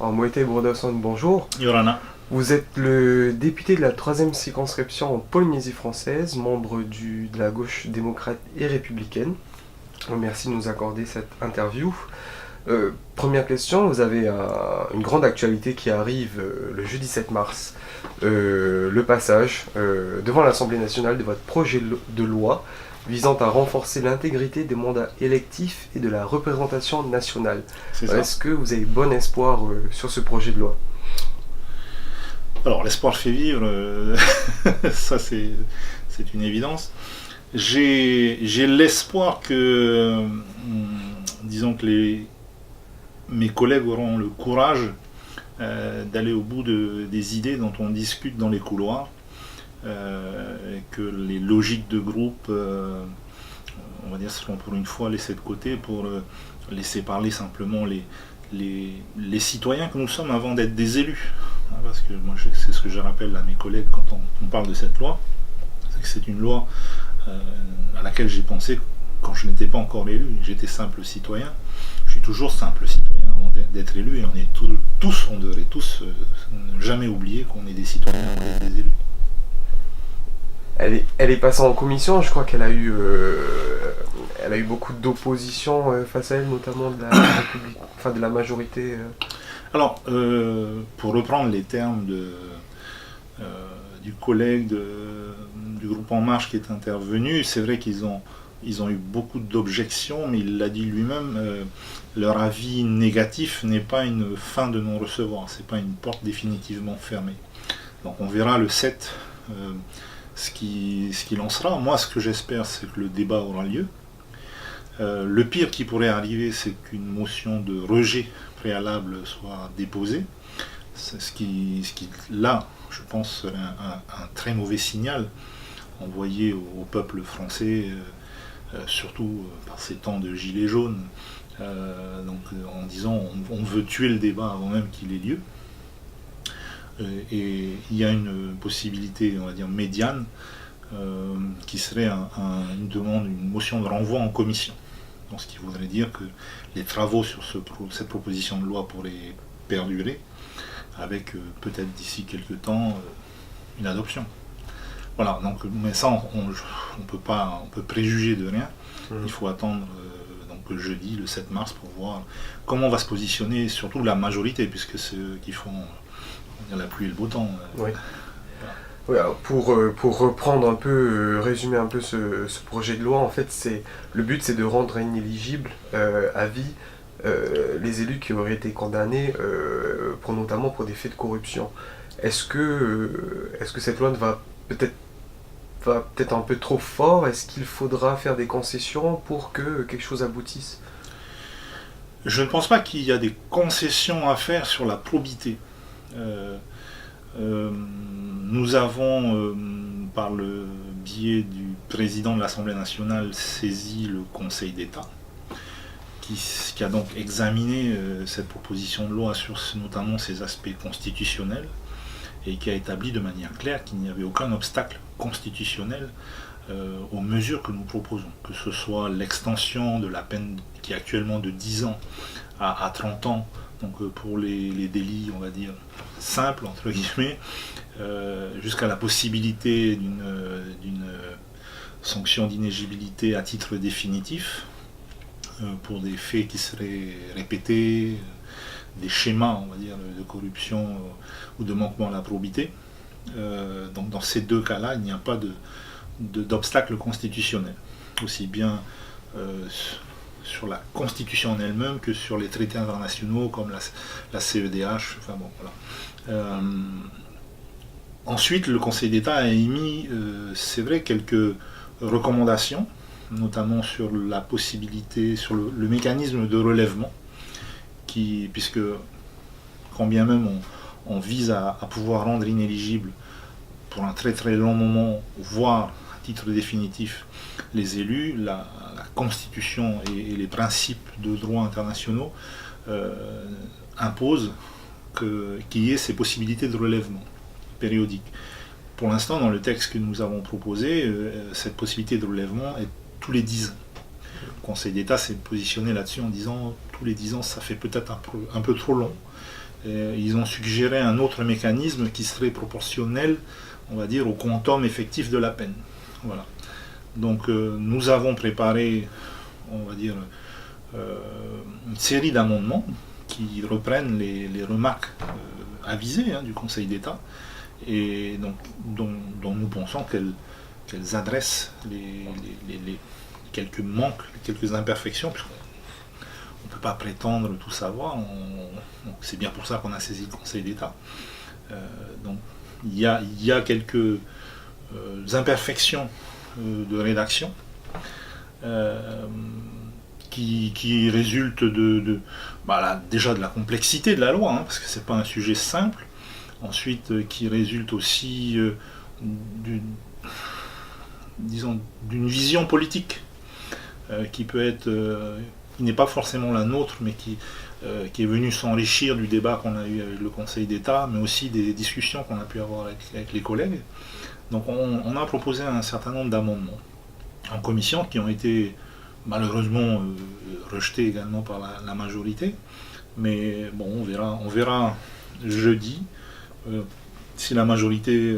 Alors, Moïté Bourdasson, bonjour. Yorana. Vous êtes le député de la 3e circonscription en Polynésie française, membre de la gauche démocrate et républicaine. Merci de nous accorder cette interview. Première question, vous avez une grande actualité qui arrive le jeudi 7 mars. Le passage devant l'Assemblée nationale de votre projet de loi visant à renforcer l'intégrité des mandats électifs et de la représentation nationale. Est-ce que vous avez bon espoir sur ce projet de loi ? Alors, l'espoir fait vivre, ça c'est une évidence. J'ai l'espoir que, disons que mes collègues auront le courage d'aller au bout des idées dont on discute dans les couloirs, que les logiques de groupe, on va dire, seront pour une fois laissées de côté pour laisser parler simplement les citoyens que nous sommes avant d'être des élus. Parce que moi, c'est ce que je rappelle à mes collègues quand on parle de cette loi, c'est que c'est une loi à laquelle j'ai pensé quand je n'étais pas encore élu. J'étais simple citoyen, je suis toujours simple citoyen avant d'être élu, et on est on devrait tous ne jamais oublier qu'on est des citoyens avant d'être des élus. Elle est passée en commission, je crois qu'elle a eu beaucoup d'opposition face à elle, notamment de la République, de la majorité. Alors, pour reprendre les termes du collègue du groupe En Marche qui est intervenu, c'est vrai qu'ils ont eu beaucoup d'objections, mais il l'a dit lui-même, leur avis négatif n'est pas une fin de non-recevoir, c'est pas une porte définitivement fermée. Donc on verra le 7 ce qu'il en sera. Moi, ce que j'espère, c'est que le débat aura lieu. Le pire qui pourrait arriver, c'est qu'une motion de rejet préalable soit déposée. Ce qui là, je pense, serait un très mauvais signal envoyé au peuple français, surtout par ces temps de gilets jaunes, en disant on veut tuer le débat avant même qu'il ait lieu. Et il y a une possibilité, on va dire, médiane, qui serait une motion de renvoi en commission. Donc, ce qui voudrait dire que les travaux sur cette proposition de loi pourraient perdurer, avec peut-être d'ici quelques temps une adoption. Voilà, donc, mais ça, on peut préjuger de rien. Il faut attendre jeudi, le 7 mars, pour voir comment va se positionner, surtout la majorité, puisque c'est eux qui font la pluie et le beau temps. Oui. Oui, pour reprendre un peu, résumer un peu ce projet de loi, en fait, le but c'est de rendre inéligibles à vie les élus qui auraient été condamnés notamment pour des faits de corruption. Est-ce que cette loi va peut-être un peu trop fort? Est-ce qu'il faudra faire des concessions pour que quelque chose aboutisse? Je ne pense pas qu'il y a des concessions à faire sur la probité. Nous avons, par le biais du président de l'Assemblée nationale, saisi le Conseil d'État, qui a donc examiné cette proposition de loi sur notamment ses aspects constitutionnels, et qui a établi de manière claire qu'il n'y avait aucun obstacle constitutionnel aux mesures que nous proposons, que ce soit l'extension de la peine qui est actuellement de 10 ans à 30 ans, donc pour les délits, on va dire, simples, entre guillemets, jusqu'à la possibilité d'une sanction d'inéligibilité à titre définitif, pour des faits qui seraient répétés, des schémas, on va dire, de corruption ou de manquement à la probité. Donc dans ces deux cas-là, il n'y a pas d'obstacle constitutionnel, aussi bien sur la Constitution en elle-même que sur les traités internationaux comme la CEDH. Enfin bon, voilà. Ensuite, le Conseil d'État a émis, c'est vrai, quelques recommandations, notamment sur la possibilité, sur le mécanisme de relèvement, puisque quand bien même on vise à pouvoir rendre inéligible pour un très très long moment, voire à titre définitif, les élus, la Constitution et les principes de droit internationaux imposent qu'il y ait ces possibilités de relèvement périodique. Pour l'instant, dans le texte que nous avons proposé, cette possibilité de relèvement est tous les 10 ans. Le Conseil d'État s'est positionné là-dessus en disant tous les 10 ans, ça fait peut-être un peu trop long. ils ont suggéré un autre mécanisme qui serait proportionnel, on va dire, au quantum effectif de la peine. Voilà. Donc nous avons préparé, on va dire, une série d'amendements qui reprennent les remarques avisées du Conseil d'État et donc, dont nous pensons qu'elles adressent les quelques manques, quelques imperfections, puisqu'on ne peut pas prétendre tout savoir. Donc c'est bien pour ça qu'on a saisi le Conseil d'État. Donc il y a quelques imperfections de rédaction qui résultent déjà de la complexité de la loi, parce que c'est pas un sujet simple. Ensuite, qui résulte aussi d'une vision politique qui peut être, qui n'est pas forcément la nôtre, mais qui est venue s'enrichir du débat qu'on a eu avec le Conseil d'État, mais aussi des discussions qu'on a pu avoir avec les collègues. Donc on a proposé un certain nombre d'amendements en commission qui ont été malheureusement rejetés également par la majorité. Mais bon, on verra jeudi si la majorité,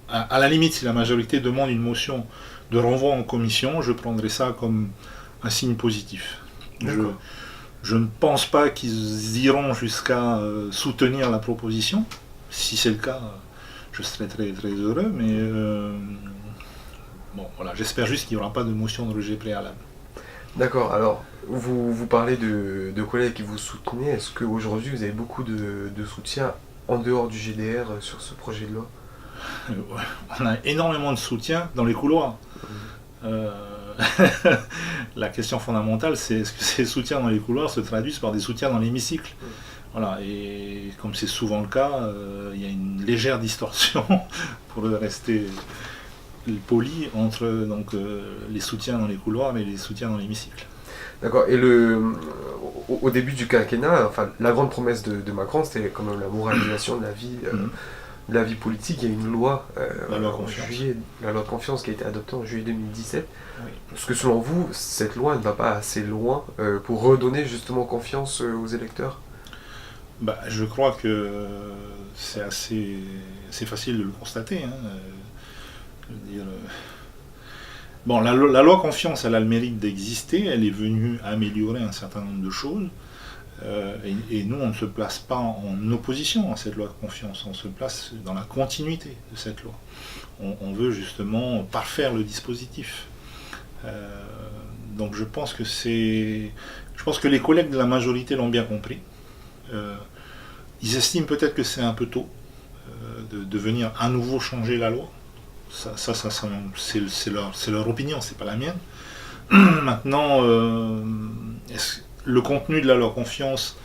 à la limite, si la majorité demande une motion de renvoi en commission, je prendrai ça comme un signe positif. Je ne pense pas qu'ils iront jusqu'à soutenir la proposition. Si c'est le cas, je serai très, très heureux, mais bon, voilà, j'espère juste qu'il n'y aura pas de motion de rejet préalable. D'accord, alors vous parlez de collègues qui vous soutenaient. Est-ce qu'aujourd'hui vous avez beaucoup de soutien en dehors du GDR sur ce projet de loi ? On a énormément de soutien dans les couloirs. La question fondamentale, c'est est-ce que ces soutiens dans les couloirs se traduisent par des soutiens dans l'hémicycle ? Voilà, et comme c'est souvent le cas, il y a une légère distorsion, pour rester poli, entre les soutiens dans les couloirs et les soutiens dans l'hémicycle. D'accord, et au début du quinquennat, enfin, la grande promesse de Macron, c'était quand même la moralisation de la vie politique. Il y a une loi, la loi de confiance qui a été adoptée en juillet 2017. Oui. Est-ce que selon vous, cette loi ne va pas assez loin pour redonner justement confiance aux électeurs ? Je crois que c'est assez facile de le constater. Je veux dire, bon, la loi confiance, elle a le mérite d'exister, elle est venue améliorer un certain nombre de choses, et nous, on ne se place pas en opposition à cette loi de confiance, on se place dans la continuité de cette loi. On veut justement parfaire le dispositif. Donc je pense que les collègues de la majorité l'ont bien compris. Ils estiment peut-être que c'est un peu tôt de venir à nouveau changer la loi. Ça c'est leur opinion, c'est pas la mienne. Maintenant, le contenu de la loi confiance,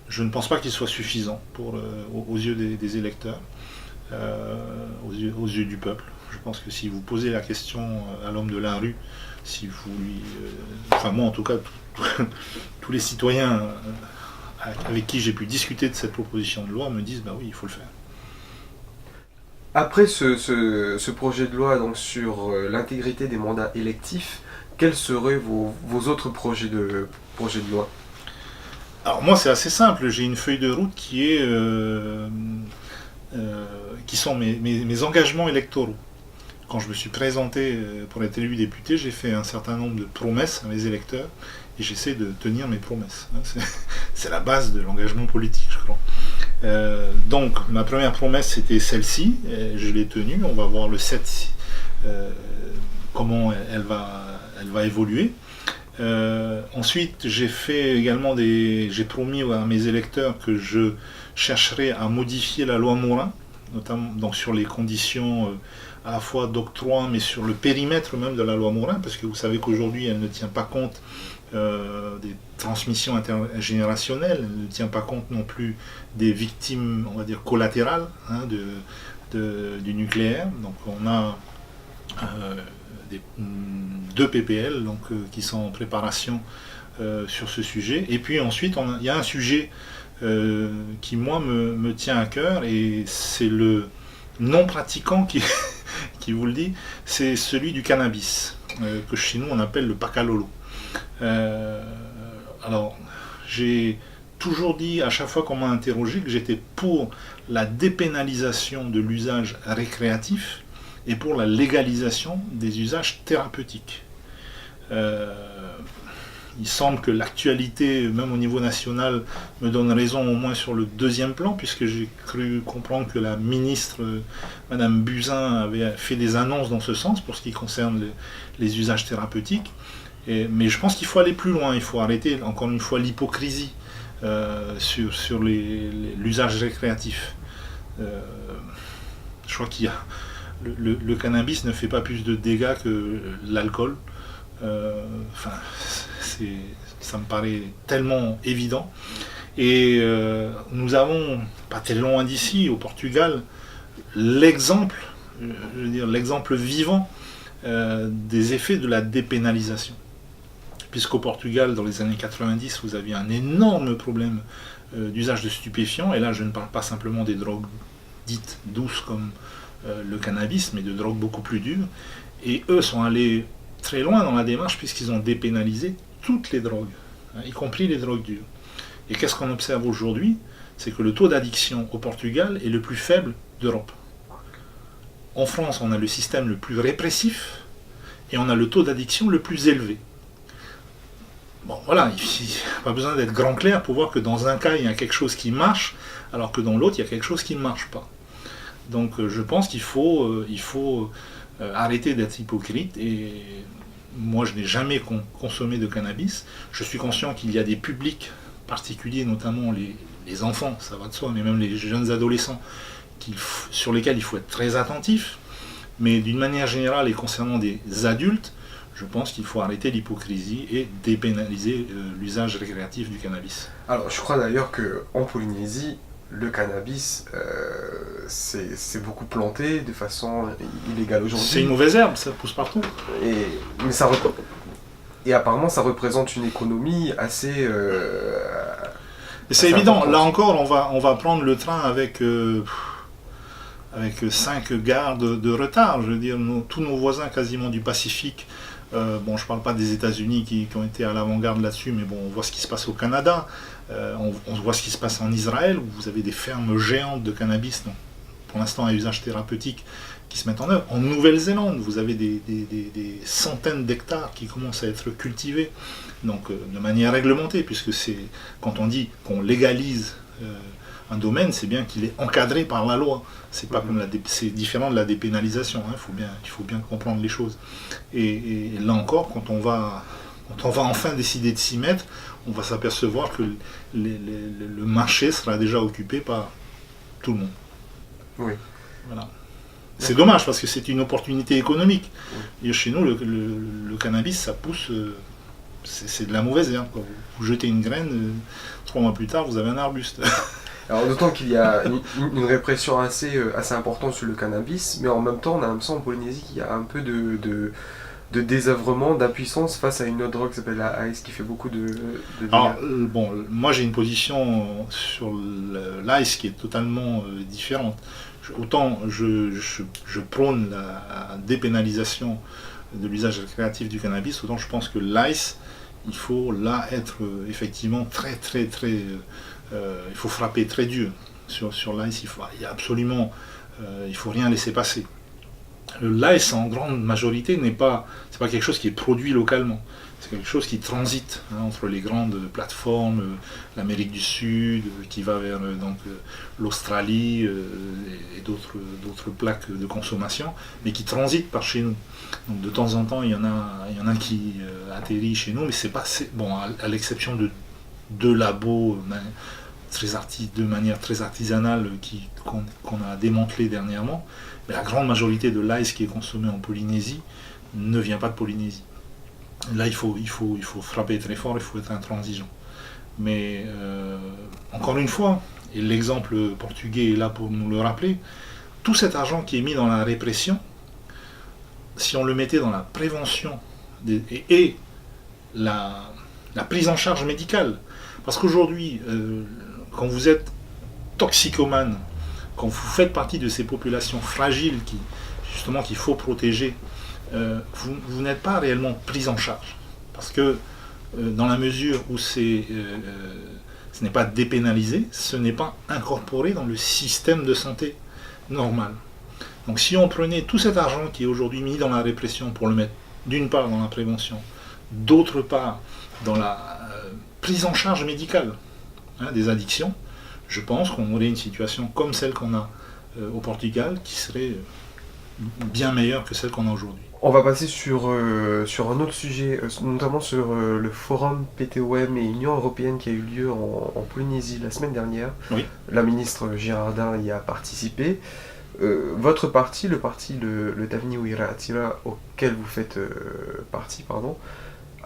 je ne pense pas qu'il soit suffisant aux yeux des électeurs, aux yeux du peuple. Je pense que si vous posez la question à l'homme de la rue, si vous lui... enfin moi en tout cas, tous les citoyens avec qui j'ai pu discuter de cette proposition de loi me disent oui, il faut le faire. Après ce projet de loi donc, sur l'intégrité des mandats électifs, quels seraient vos autres projets de loi ? Alors moi c'est assez simple, j'ai une feuille de route qui sont mes engagements électoraux. Quand je me suis présenté pour être élu député, j'ai fait un certain nombre de promesses à mes électeurs et j'essaie de tenir mes promesses. C'est la base de l'engagement politique, je crois. Donc ma première promesse c'était celle-ci, je l'ai tenue, on va voir le 7 comment elle va évoluer. Ensuite j'ai promis à mes électeurs que je chercherai à modifier la loi Morin, notamment donc sur les conditions à la fois d'octroi mais sur le périmètre même de la loi Morin, parce que vous savez qu'aujourd'hui elle ne tient pas compte des transmissions intergénérationnelles, elle ne tient pas compte non plus des victimes, on va dire, collatérales du nucléaire. Donc on a deux PPL qui sont en préparation sur ce sujet. Et puis ensuite, il y a un sujet qui, moi, me tient à cœur, et c'est le non-pratiquant qui vous le dit, c'est celui du cannabis, que chez nous on appelle le pacalolo. Alors, j'ai toujours dit, à chaque fois qu'on m'a interrogé, que j'étais pour la dépénalisation de l'usage récréatif et pour la légalisation des usages thérapeutiques. Il semble que l'actualité, même au niveau national, me donne raison au moins sur le deuxième plan, puisque j'ai cru comprendre que la ministre, Madame Buzyn, avait fait des annonces dans ce sens pour ce qui concerne les usages thérapeutiques. Mais je pense qu'il faut aller plus loin, il faut arrêter encore une fois l'hypocrisie sur l'usage récréatif. Je crois qu'il y a le cannabis ne fait pas plus de dégâts que l'alcool. Ça me paraît tellement évident. Et nous avons, pas très loin d'ici, au Portugal, l'exemple vivant des effets de la dépénalisation. Puisqu'au Portugal, dans les années 90, vous aviez un énorme problème d'usage de stupéfiants, et là je ne parle pas simplement des drogues dites douces comme le cannabis, mais de drogues beaucoup plus dures, et eux sont allés très loin dans la démarche puisqu'ils ont dépénalisé toutes les drogues, y compris les drogues dures. Et qu'est-ce qu'on observe aujourd'hui? C'est que le taux d'addiction au Portugal est le plus faible d'Europe. En France, on a le système le plus répressif et on a le taux d'addiction le plus élevé. Bon, voilà, il n'y a pas besoin d'être grand clair pour voir que dans un cas, il y a quelque chose qui marche, alors que dans l'autre, il y a quelque chose qui ne marche pas. Donc je pense qu'il faut arrêter d'être hypocrite. Et moi, je n'ai jamais consommé de cannabis. Je suis conscient qu'il y a des publics particuliers, notamment les enfants, ça va de soi, mais même les jeunes adolescents, sur lesquels il faut être très attentif. Mais d'une manière générale et concernant des adultes, je pense qu'il faut arrêter l'hypocrisie et dépénaliser l'usage récréatif du cannabis. Alors, je crois d'ailleurs qu'en Polynésie, le cannabis, c'est beaucoup planté de façon illégale aujourd'hui. C'est une mauvaise herbe, ça pousse partout. Et apparemment, ça représente une économie assez... et c'est évident, importante. Là encore, on va prendre le train avec 5 gares de retard. Je veux dire, tous nos voisins quasiment du Pacifique, je ne parle pas des États-Unis qui ont été à l'avant-garde là-dessus, mais bon, on voit ce qui se passe au Canada, on voit ce qui se passe en Israël, où vous avez des fermes géantes de cannabis, donc, pour l'instant à usage thérapeutique, qui se mettent en œuvre. En Nouvelle-Zélande, vous avez des centaines d'hectares qui commencent à être cultivés, donc de manière réglementée, puisque quand on dit qu'on légalise un domaine, c'est bien qu'il est encadré par la loi. C'est pas comme c'est différent de la dépénalisation. Il faut bien comprendre les choses. Et là encore, quand on va enfin décider de s'y mettre, on va s'apercevoir que le marché sera déjà occupé par tout le monde. Oui. Voilà. C'est dommage parce que c'est une opportunité économique. Et chez nous, le cannabis, ça pousse. C'est de la mauvaise herbe. Vous jetez une graine, 3 mois plus tard, vous avez un arbuste. Alors d'autant qu'il y a une répression assez importante sur le cannabis, mais en même temps on a l'impression en Polynésie qu'il y a un peu de désœuvrement, d'impuissance face à une autre drogue qui s'appelle la ice qui fait beaucoup de Alors moi j'ai une position sur l'ice qui est totalement différente. Autant je prône la dépénalisation de l'usage récréatif du cannabis, autant je pense que l'ice, il faut là être effectivement très très très... il faut frapper très dur sur l'ice, il faut rien laisser passer. Le l'ice en grande majorité c'est pas quelque chose qui est produit localement, c'est quelque chose qui transite entre les grandes plateformes, l'Amérique du Sud, qui va vers l'Australie et d'autres plaques de consommation, mais qui transite par chez nous. Donc de temps en temps il y en a qui atterrit chez nous, mais c'est pas à l'exception de 2 labos de manière très artisanale qu'on a démantelé dernièrement, mais la grande majorité de l'ice qui est consommé en Polynésie ne vient pas de Polynésie. Là il faut frapper très fort, il faut être intransigeant. Mais encore une fois, et l'exemple portugais est là pour nous le rappeler, tout cet argent qui est mis dans la répression, si on le mettait dans la prévention et la prise en charge médicale, parce qu'aujourd'hui, quand vous êtes toxicomane, quand vous faites partie de ces populations fragiles qu'il faut protéger, vous n'êtes pas réellement pris en charge. Parce que dans la mesure où ces ce n'est pas dépénalisé, ce n'est pas incorporé dans le système de santé normal. Donc si on prenait tout cet argent qui est aujourd'hui mis dans la répression pour le mettre d'une part dans la prévention, d'autre part dans la prise en charge médicale des addictions, je pense qu'on aurait une situation comme celle qu'on a au Portugal qui serait bien meilleure que celle qu'on a aujourd'hui. On va passer sur un autre sujet, notamment sur le forum PTOM et Union Européenne qui a eu lieu en Polynésie la semaine dernière. Oui. La ministre Girardin y a participé. Votre parti, le Tavini Wiraatira, auquel vous faites partie,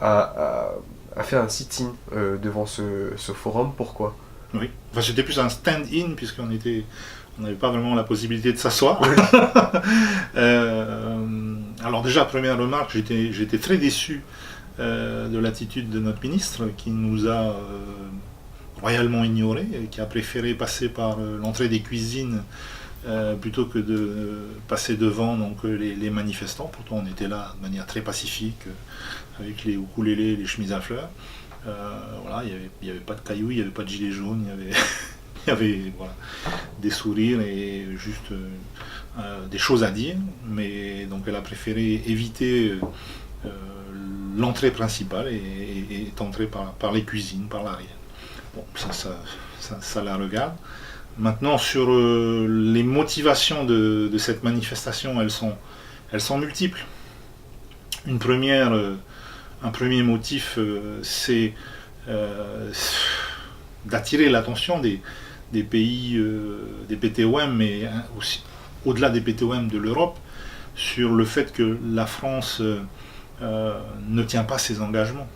a fait un sit-in devant ce forum. Pourquoi ? Oui, enfin, c'était plus un stand-in puisqu'on n'avait pas vraiment la possibilité de s'asseoir. Oui. Alors déjà, première remarque, j'étais très déçu de l'attitude de notre ministre qui nous a royalement ignorés et qui a préféré passer par l'entrée des cuisines plutôt que de passer devant donc, les manifestants. Pourtant, on était là de manière très pacifique avec les ukulélés, les chemises à fleurs. Voilà, il n'y avait pas de cailloux, il n'y avait pas de gilets jaunes, il y avait voilà, des sourires et juste des choses à dire, mais donc elle a préféré éviter l'entrée principale et est entrée par les cuisines, par l'arrière. Bon, ça la regarde. Maintenant, sur les motivations de cette manifestation, elles sont multiples. Un premier motif, c'est d'attirer l'attention des pays, des PTOM, mais aussi au-delà des PTOM de l'Europe, sur le fait que la France ne tient pas ses engagements.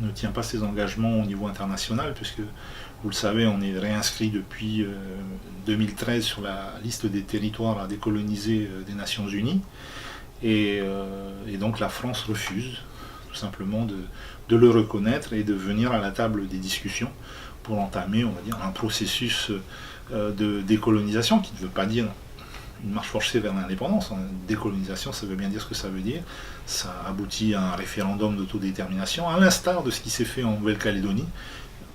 Ne tient pas ses engagements au niveau international, puisque, vous le savez, on est réinscrit depuis 2013 sur la liste des territoires à décoloniser des Nations Unies. Et donc la France refuse tout simplement de le reconnaître et de venir à la table des discussions pour entamer, on va dire, un processus de décolonisation qui ne veut pas dire une marche forcée vers l'indépendance. Décolonisation, ça veut bien dire ce que ça veut dire. Ça aboutit à un référendum d'autodétermination, à l'instar de ce qui s'est fait en Nouvelle-Calédonie,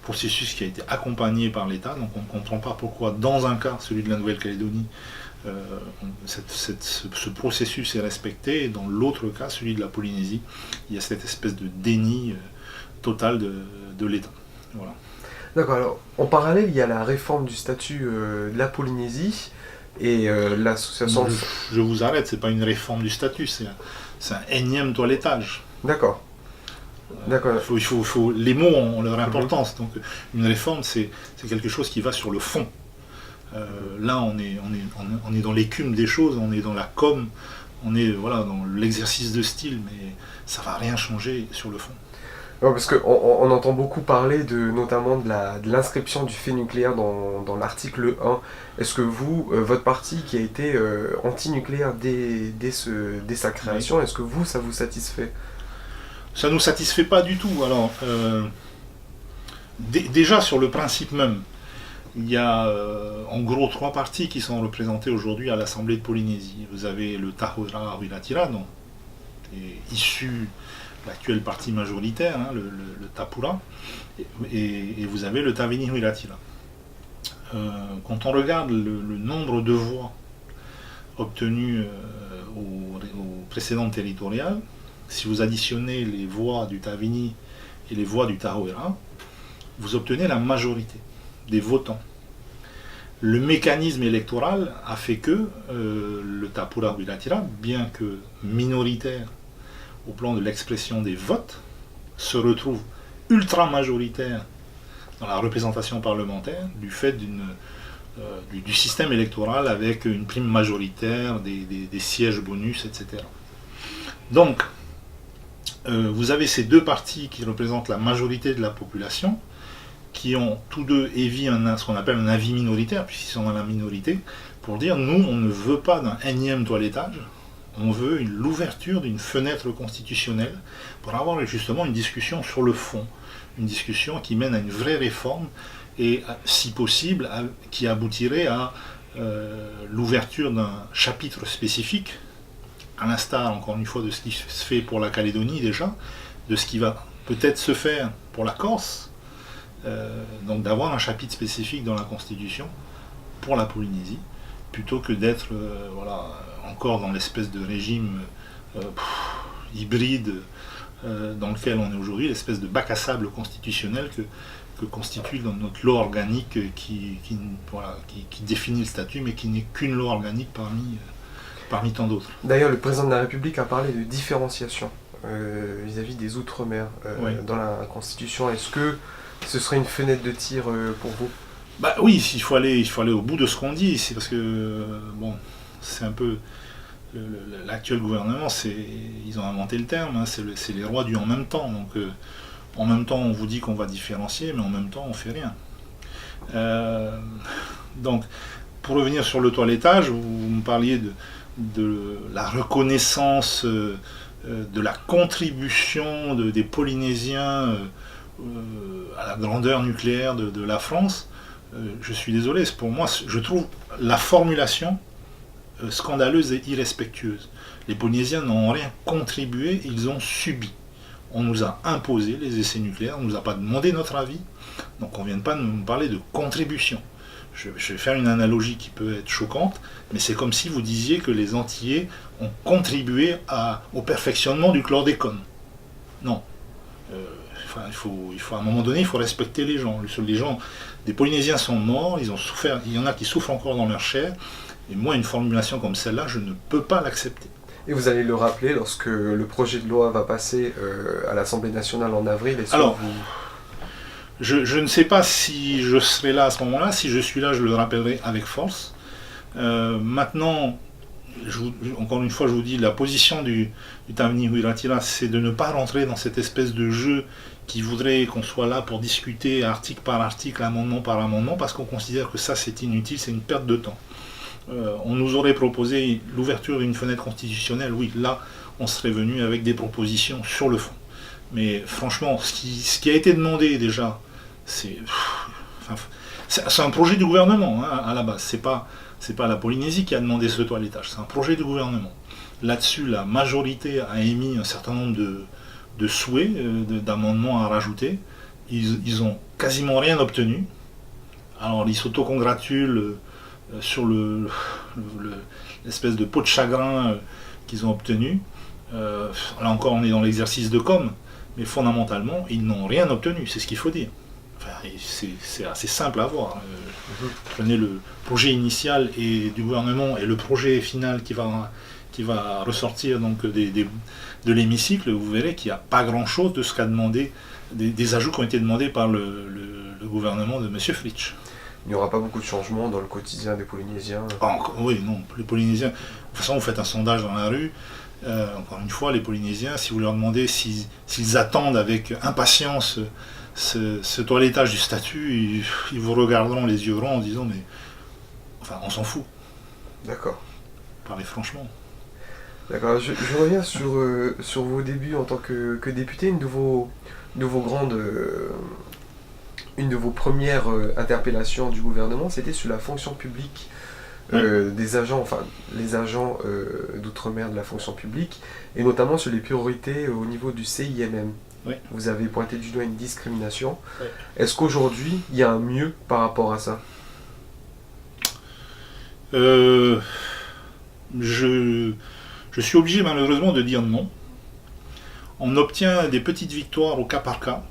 processus qui a été accompagné par l'État, donc on ne comprend pas pourquoi, dans un cas, celui de la Nouvelle-Calédonie, ce processus est respecté, et dans l'autre cas, celui de la Polynésie, il y a cette espèce de déni total de l'État. Voilà. D'accord, alors en parallèle, il y a la réforme du statut de la Polynésie et l'association... Je vous arrête, c'est pas une réforme du statut, c'est un énième toilettage. D'accord. D'accord. Les mots ont leur importance, donc une réforme, c'est quelque chose qui va sur le fond. Là, on est dans l'écume des choses, on est dans la com, on est voilà, dans l'exercice de style, mais ça ne va rien changer sur le fond. Non, parce qu'on entend beaucoup parler notamment de l'inscription du fait nucléaire dans l'article 1. Est-ce que vous, votre parti qui a été anti-nucléaire dès sa création, oui. Est-ce que ça vous satisfait ? Ça ne nous satisfait pas du tout. Alors, déjà sur le principe même, il y a en gros 3 partis qui sont représentés aujourd'hui à l'Assemblée de Polynésie. Vous avez le Tahoeraa Wiraatira, donc est issu l'actuel parti majoritaire, le Tapura, et vous avez le Tavini Wiraatira. Quand on regarde le nombre de voix obtenues au précédent territorial, si vous additionnez les voix du Tavini et les voix du Tahoeraa, vous obtenez la majorité des votants. Le mécanisme électoral a fait que le Tapura Wiraatira, bien que minoritaire au plan de l'expression des votes, se retrouve ultra majoritaire dans la représentation parlementaire du fait du système électoral avec une prime majoritaire, des sièges bonus, etc. Donc, vous avez ces 2 partis qui représentent la majorité de la population, qui ont tous deux émis ce qu'on appelle un avis minoritaire, puisqu'ils sont dans la minorité, pour dire nous, on ne veut pas d'un énième toilettage, on veut l'ouverture d'une fenêtre constitutionnelle pour avoir justement une discussion sur le fond, une discussion qui mène à une vraie réforme et, si possible, qui aboutirait à l'ouverture d'un chapitre spécifique, à l'instar, encore une fois, de ce qui se fait pour la Calédonie déjà, de ce qui va peut-être se faire pour la Corse, Donc d'avoir un chapitre spécifique dans la Constitution pour la Polynésie, plutôt que d'être encore dans l'espèce de régime hybride dans lequel on est aujourd'hui, l'espèce de bac à sable constitutionnel que constitue dans notre loi organique qui définit le statut, mais qui n'est qu'une loi organique parmi tant d'autres. D'ailleurs, le président de la République a parlé de différenciation vis-à-vis des Outre-mer dans la Constitution. Est-ce que ce serait une fenêtre de tir pour vous ? Bah oui, il faut aller au bout de ce qu'on dit. C'est parce que c'est un peu l'actuel gouvernement. Ils ont inventé le terme. Hein, c'est les rois du en même temps. Donc en même temps, on vous dit qu'on va différencier, mais en même temps, on fait rien. Donc, pour revenir sur le toilettage, vous me parliez de la reconnaissance, de la contribution des Polynésiens à la grandeur nucléaire de la France. Je suis désolé, pour moi, je trouve la formulation scandaleuse et irrespectueuse. Les Polynésiens n'ont rien contribué, ils ont subi. On nous a imposé les essais nucléaires, on ne nous a pas demandé notre avis, donc on ne vient pas de nous parler de contribution. Je vais faire une analogie qui peut être choquante, mais c'est comme si vous disiez que les Antillais ont contribué au perfectionnement du chlordécone. Non. Il faut à un moment donné, il faut respecter les gens. Les gens, des Polynésiens sont morts, ils ont souffert, il y en a qui souffrent encore dans leur chair, et moi, une formulation comme celle-là, je ne peux pas l'accepter. Et vous allez le rappeler lorsque le projet de loi va passer à l'Assemblée nationale en avril. Alors, je ne sais pas si je serai là à ce moment-là. Si je suis là, je le rappellerai avec force. Maintenant, encore une fois, je vous dis, la position du Tavani Huiratira, c'est de ne pas rentrer dans cette espèce de jeu qui voudrait qu'on soit là pour discuter article par article, amendement par amendement, parce qu'on considère que ça, c'est inutile, c'est une perte de temps. On nous aurait proposé l'ouverture d'une fenêtre constitutionnelle, oui, là, on serait venu avec des propositions sur le fond. Mais franchement, ce qui a été demandé déjà, c'est un projet du gouvernement, hein, à la base. C'est pas la Polynésie qui a demandé ce toilettage, c'est un projet du gouvernement. Là-dessus, la majorité a émis un certain nombre de souhaits, d'amendements à rajouter. Ils ont quasiment rien obtenu. Alors, ils s'autocongratulent sur l'espèce de peau de chagrin qu'ils ont obtenu. Là encore, on est dans l'exercice de com', mais fondamentalement, ils n'ont rien obtenu, c'est ce qu'il faut dire. Enfin, c'est assez simple à voir. Prenez le projet initial du gouvernement et le projet final qui va ressortir donc de l'hémicycle, vous verrez qu'il n'y a pas grand-chose de ce qu'a demandé, des ajouts qui ont été demandés par le gouvernement de M. Fritsch. Il n'y aura pas beaucoup de changements dans le quotidien des Polynésiens. Oui, non, les Polynésiens, de toute façon, vous faites un sondage dans la rue, encore une fois, les Polynésiens, si vous leur demandez s'ils attendent avec impatience ce toilettage du statut, ils vous regarderont les yeux grands en disant, mais enfin, on s'en fout. D'accord. Parlez franchement. D'accord, je reviens sur vos débuts en tant que député, une de vos premières interpellations du gouvernement, c'était sur la fonction publique des agents, enfin les agents d'outre-mer de la fonction publique, et notamment sur les priorités au niveau du CIMM. Oui. Vous avez pointé du doigt une discrimination. Oui. Est-ce qu'aujourd'hui, il y a un mieux par rapport à ça ? Je suis obligé malheureusement de dire non. On obtient des petites victoires au cas par cas.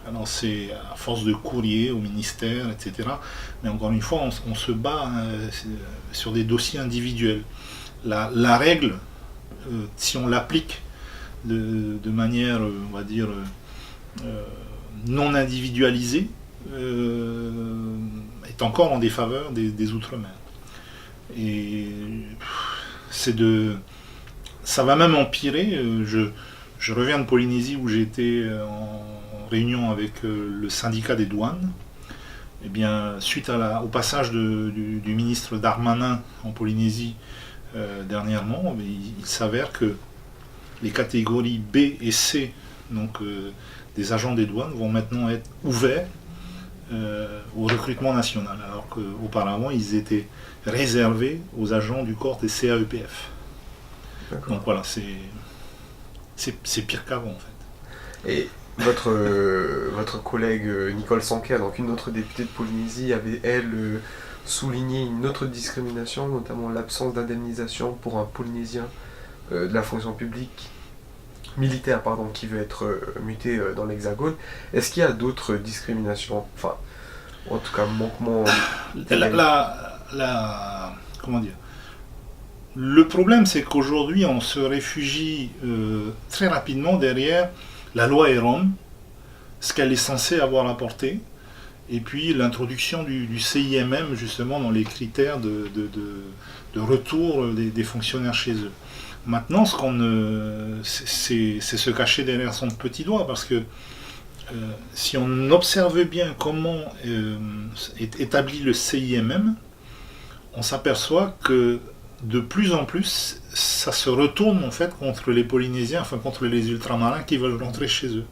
Alors c'est à force de courrier au ministère, etc. Mais encore une fois, on se bat sur des dossiers individuels. La règle, si on l'applique de manière, on va dire, non individualisée, est encore en défaveur des Outre-mer. Et ça va même empirer. Je reviens de Polynésie où j'étais en réunion avec le syndicat des douanes. Eh bien, suite au passage du ministre Darmanin en Polynésie dernièrement, il s'avère que les catégories B et C, donc des agents des douanes, vont maintenant être ouverts au recrutement national, alors qu'auparavant ils étaient réservés aux agents du corps des CAEPF. D'accord. Donc voilà, c'est pire qu'avant en fait. Et votre collègue Nicole Sanquer, donc une autre députée de Polynésie, avait, elle, souligné une autre discrimination, notamment l'absence d'indemnisation pour un Polynésien de la fonction publique militaire pardon, qui veut être muté dans l'Hexagone. Est-ce qu'il y a d'autres discriminations, enfin, en tout cas, manquements comment dire? Le problème, c'est qu'aujourd'hui, on se réfugie très rapidement derrière la loi EROM, ce qu'elle est censée avoir apporté, et puis l'introduction du CIMM, justement, dans les critères de retour des fonctionnaires chez eux. Maintenant, c'est se cacher derrière son petit doigt, parce que si on observe bien comment est établi le CIMM, on s'aperçoit que de plus en plus, ça se retourne en fait contre les Polynésiens, enfin contre les ultramarins qui veulent rentrer chez eux.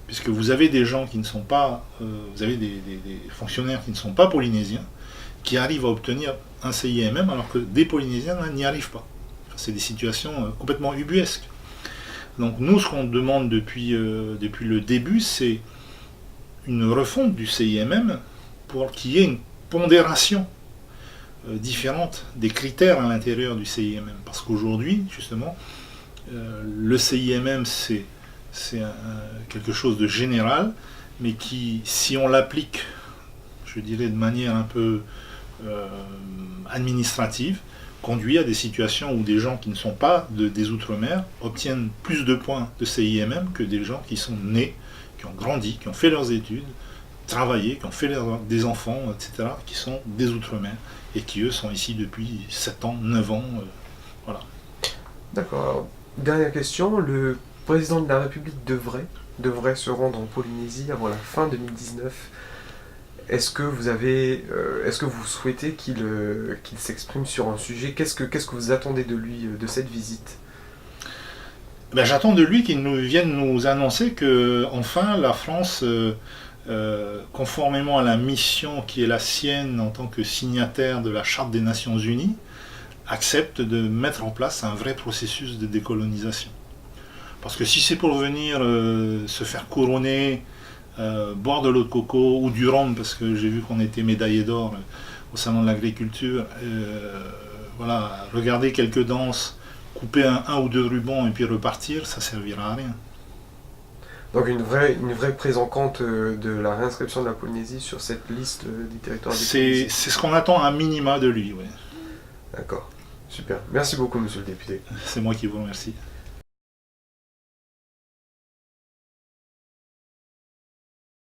Puisque vous avez des gens qui ne sont pas, vous avez des fonctionnaires qui ne sont pas polynésiens, qui arrivent à obtenir un CIMM alors que des Polynésiens n'y arrivent pas. Enfin, c'est des situations complètement ubuesques. Donc nous, ce qu'on demande depuis le début, c'est une refonte du CIMM pour qu'il y ait une pondération différente des critères à l'intérieur du CIMM. Parce qu'aujourd'hui, justement, le CIMM, c'est quelque chose de général, mais qui, si on l'applique, je dirais de manière un peu administrative, conduit à des situations où des gens qui ne sont pas des Outre-mer obtiennent plus de points de CIMM que des gens qui sont nés, qui ont grandi, qui ont fait leurs études, travaillé, qui ont fait des enfants, etc., qui sont des Outre-mer, et qui eux sont ici depuis 7 ans, 9 ans, voilà. D'accord. Alors, dernière question, le président de la République devrait se rendre en Polynésie avant la fin 2019. Est-ce que vous souhaitez qu'il s'exprime sur un sujet? Qu'est-ce que vous attendez de lui, de cette visite? Ben, j'attends de lui qu'il vienne nous annoncer que enfin la France, conformément à la mission qui est la sienne en tant que signataire de la Charte des Nations Unies, accepte de mettre en place un vrai processus de décolonisation. Parce que si c'est pour venir se faire couronner, boire de l'eau de coco ou du rhum, parce que j'ai vu qu'on était médaillé d'or au salon de l'agriculture, voilà, regarder quelques danses, couper un ou deux rubans et puis repartir, ça servira à rien. Donc une vraie prise en compte de la réinscription de la Polynésie sur cette liste des territoires C'est ce qu'on attend un minima de lui, oui. D'accord, super. Merci beaucoup, monsieur le député. C'est moi qui vous remercie.